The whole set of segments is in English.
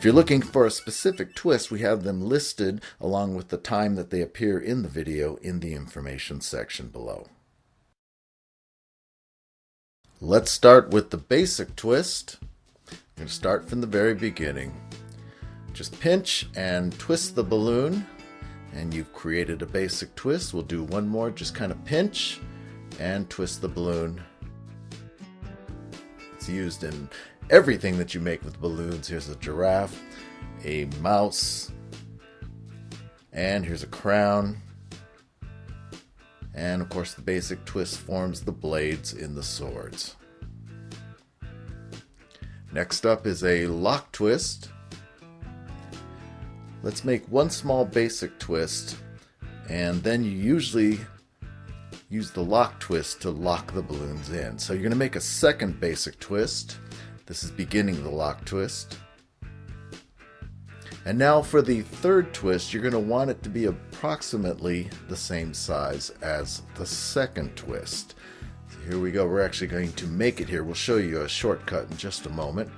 If you're looking for a specific twist, we have them listed along with the time that they appear in the video in the information section below. Let's start with the basic twist. I'm going to start from the very beginning. Just pinch and twist the balloon, and you've created a basic twist. We'll do one more, just kind of pinch and twist the balloon. It's used in everything that you make with balloons. Here's a giraffe, a mouse, and here's a crown. And of course the basic twist forms the blades in the swords. Next up is a lock twist. Let's make one small basic twist, and then you usually use the lock twist to lock the balloons in. So you're going to make a second basic twist. This is beginning the lock twist. And now for the third twist, you're going to want it to be approximately the same size as the second twist. So here we go. We're actually going to make it here. We'll show you a shortcut in just a moment.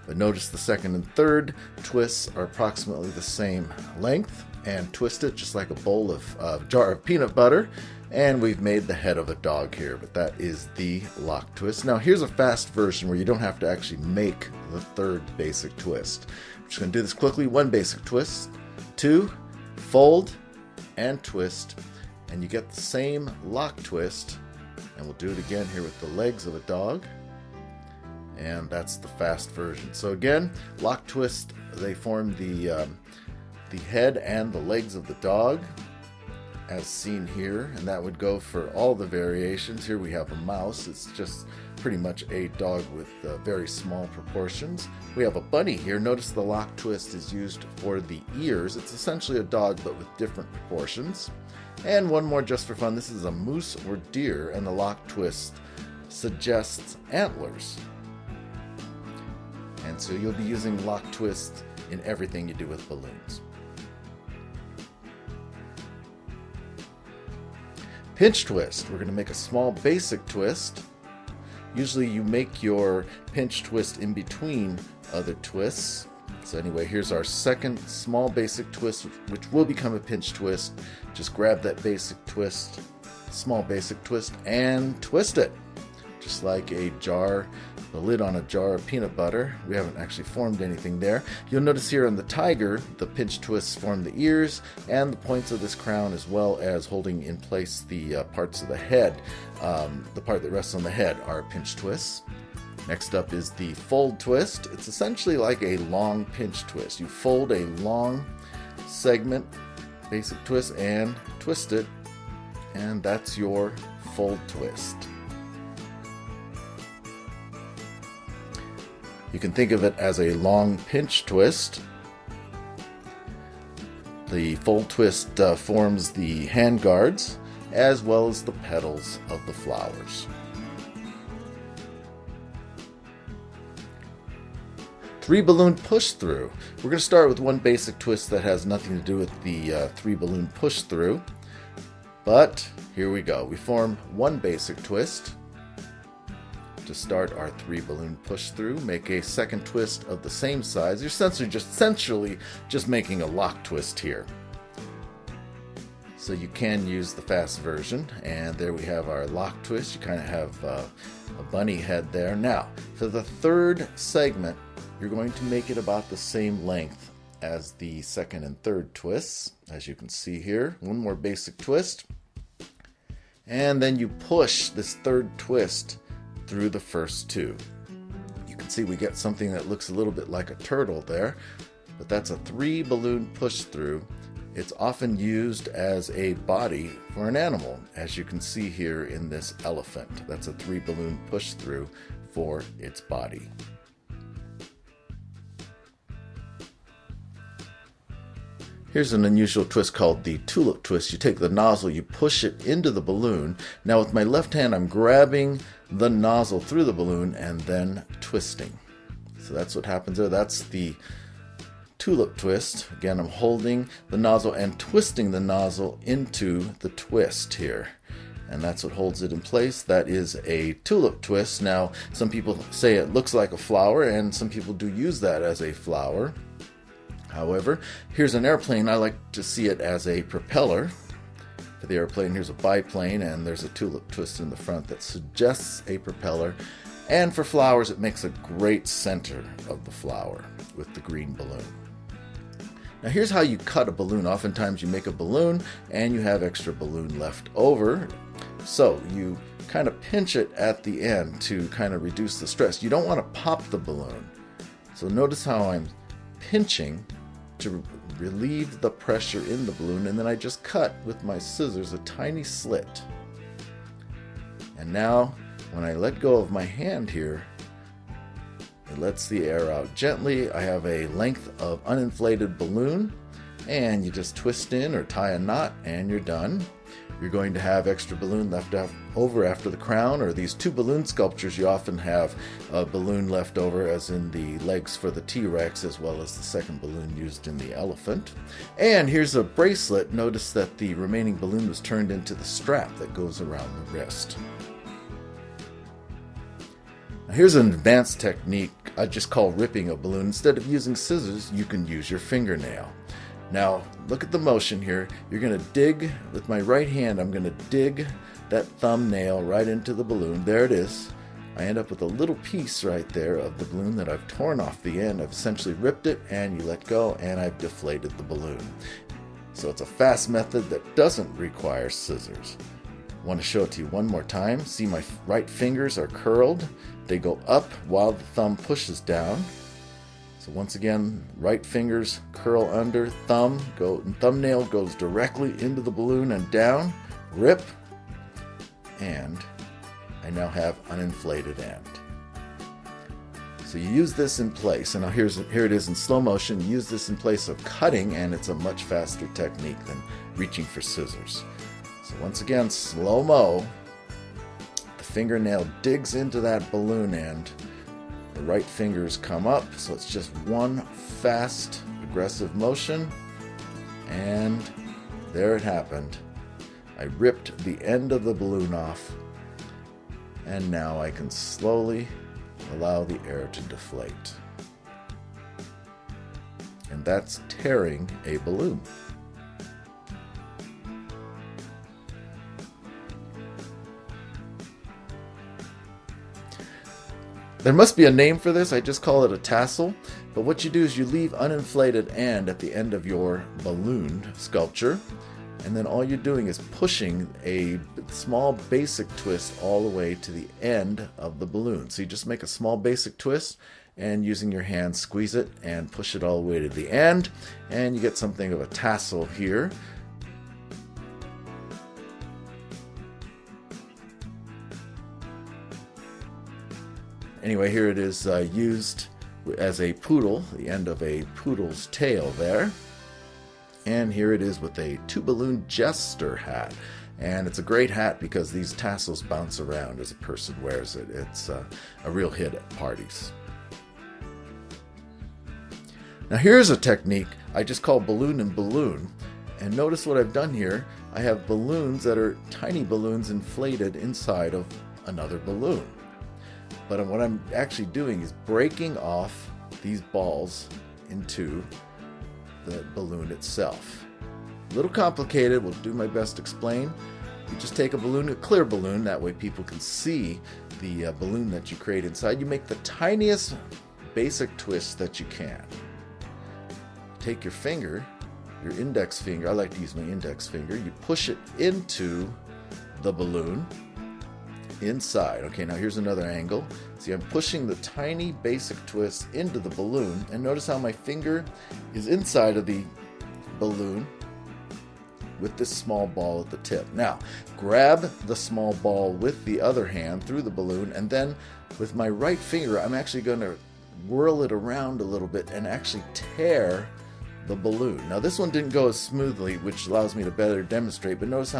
But notice the second and third twists are approximately the same length, and twist it just like a bowl of jar of peanut butter. And we've made the head of a dog here, but that is the lock twist. Now here's a fast version where you don't have to actually make the third basic twist. I'm just going to do this quickly. One basic twist, two, fold, and twist, and you get the same lock twist. And we'll do it again here with the legs of a dog. And that's the fast version. So again, lock twist, they form the head and the legs of the dog, as seen here, and that would go for all the variations. Here we have a mouse. It's just pretty much a dog with very small proportions. We have a bunny here. Notice the lock twist is used for the ears. It's essentially a dog but with different proportions. And one more just for fun. This is a moose or deer, and the lock twist suggests antlers. And so you'll be using lock twist in everything you do with balloons. Pinch twist. We're going to make a small basic twist. Usually you make your pinch twist in between other twists. So anyway, here's our second small basic twist, which will become a pinch twist. Just grab that basic twist, small basic twist, and twist it. Just like a jar, the lid on a jar of peanut butter. We haven't actually formed anything there. You'll notice here on the tiger, the pinch twists form the ears and the points of this crown, as well as holding in place the parts of the head. The part that rests on the head are pinch twists. Next up is the fold twist. It's essentially like a long pinch twist. You fold a long segment, basic twist, and twist it, and that's your fold twist. You can think of it as a long pinch twist. The fold twist forms the hand guards as well as the petals of the flowers. Three balloon push through. We're going to start with one basic twist that has nothing to do with the three balloon push through. But here we go. We form one basic twist. To start our three balloon push through, make a second twist of the same size. You're essentially just making a lock twist here. So you can use the fast version, and there we have our lock twist. You kind of have a bunny head there. Now, for the third segment, you're going to make it about the same length as the second and third twists, as you can see here. One more basic twist, and then you push this third twist through the first two. You can see we get something that looks a little bit like a turtle there, but that's a three balloon push through. It's often used as a body for an animal, as you can see here in this elephant. That's a three balloon push through for its body. Here's an unusual twist called the Tulip Twist. You take the nozzle, you push it into the balloon. Now with my left hand, I'm grabbing the nozzle through the balloon and then twisting. So that's what happens there. That's the Tulip Twist. Again, I'm holding the nozzle and twisting the nozzle into the twist here. And that's what holds it in place. That is a Tulip Twist. Now, some people say it looks like a flower, and some people do use that as a flower. However, here's an airplane. I like to see it as a propeller. For the airplane, here's a biplane, and there's a tulip twist in the front that suggests a propeller. And for flowers, it makes a great center of the flower with the green balloon. Now here's how you cut a balloon. Oftentimes you make a balloon and you have extra balloon left over. So you kind of pinch it at the end to kind of reduce the stress. You don't want to pop the balloon. So notice how I'm pinching to relieve the pressure in the balloon, and then I just cut with my scissors a tiny slit. And now when I let go of my hand here, it lets the air out gently. I have a length of uninflated balloon, and you just twist in or tie a knot and you're done. You're going to have extra balloon left over after the crown, or these two balloon sculptures, you often have a balloon left over, as in the legs for the T-Rex, as well as the second balloon used in the elephant. And here's a bracelet. Notice that the remaining balloon was turned into the strap that goes around the wrist. Now here's an advanced technique I just call ripping a balloon. Instead of using scissors, you can use your fingernail. Now, look at the motion here. You're going to dig, with my right hand, I'm going to dig that thumbnail right into the balloon. There it is. I end up with a little piece right there of the balloon that I've torn off the end. I've essentially ripped it, and you let go, and I've deflated the balloon. So it's a fast method that doesn't require scissors. I want to show it to you one more time. See, my right fingers are curled. They go up while the thumb pushes down. So once again, right fingers curl under, thumbnail goes directly into the balloon and down, rip, and I now have an inflated end. So you use this in place, and now here it is in slow motion. You use this in place of cutting, and it's a much faster technique than reaching for scissors. So once again, slow-mo, the fingernail digs into that balloon end. The right fingers come up, so it's just one fast, aggressive motion, and there it happened. I ripped the end of the balloon off, and now I can slowly allow the air to deflate. And that's tearing a balloon. There must be a name for this. I just call it a tassel. But what you do is you leave uninflated end at the end of your balloon sculpture, and then all you're doing is pushing a small basic twist all the way to the end of the balloon. So you just make a small basic twist, and using your hand squeeze it and push it all the way to the end, and you get something of a tassel here. Anyway, here it is used as a poodle, the end of a poodle's tail there. And here it is with a two-balloon jester hat. And it's a great hat because these tassels bounce around as a person wears it. It's a real hit at parties. Now here's a technique I just call balloon and balloon. And notice what I've done here. I have balloons that are tiny balloons inflated inside of another balloon. But what I'm actually doing is breaking off these balls into the balloon itself. A little complicated, we'll do my best to explain. You just take a balloon, a clear balloon, that way people can see the balloon that you create inside. You make the tiniest basic twist that you can. Take your finger, your index finger, I like to use my index finger, you push it into the balloon inside. Okay, now here's another angle. See, I'm pushing the tiny basic twist into the balloon, and notice how my finger is inside of the balloon with this small ball at the tip. Now, grab the small ball with the other hand through the balloon, and then with my right finger, I'm actually going to whirl it around a little bit and actually tear the balloon. Now this one didn't go as smoothly, which allows me to better demonstrate, but notice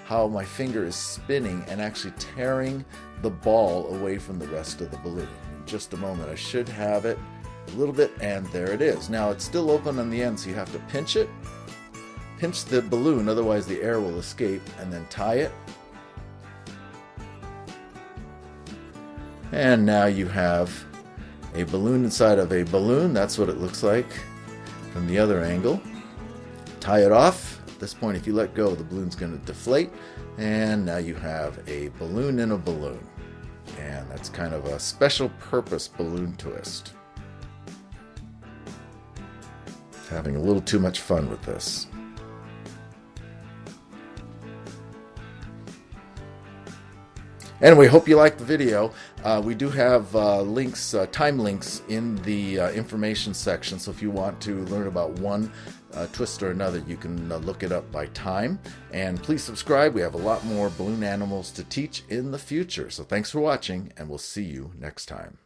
how my finger is spinning and actually tearing the ball away from the rest of the balloon. In just a moment, I should have it a little bit, and there it is. Now it's still open on the end, so you have to pinch it. Pinch the balloon, otherwise the air will escape, and then tie it. And now you have a balloon inside of a balloon. That's what it looks like. from the other angle. Tie it off. At this point, if you let go, the balloon's going to deflate, and now you have a balloon in a balloon. And that's kind of a special purpose balloon twist. Having a little too much fun with this. And we hope you liked the video. We do have links, time links in the information section, so if you want to learn about one twist or another, you can look it up by time. And please subscribe. We have a lot more balloon animals to teach in the future. So thanks for watching, and we'll see you next time.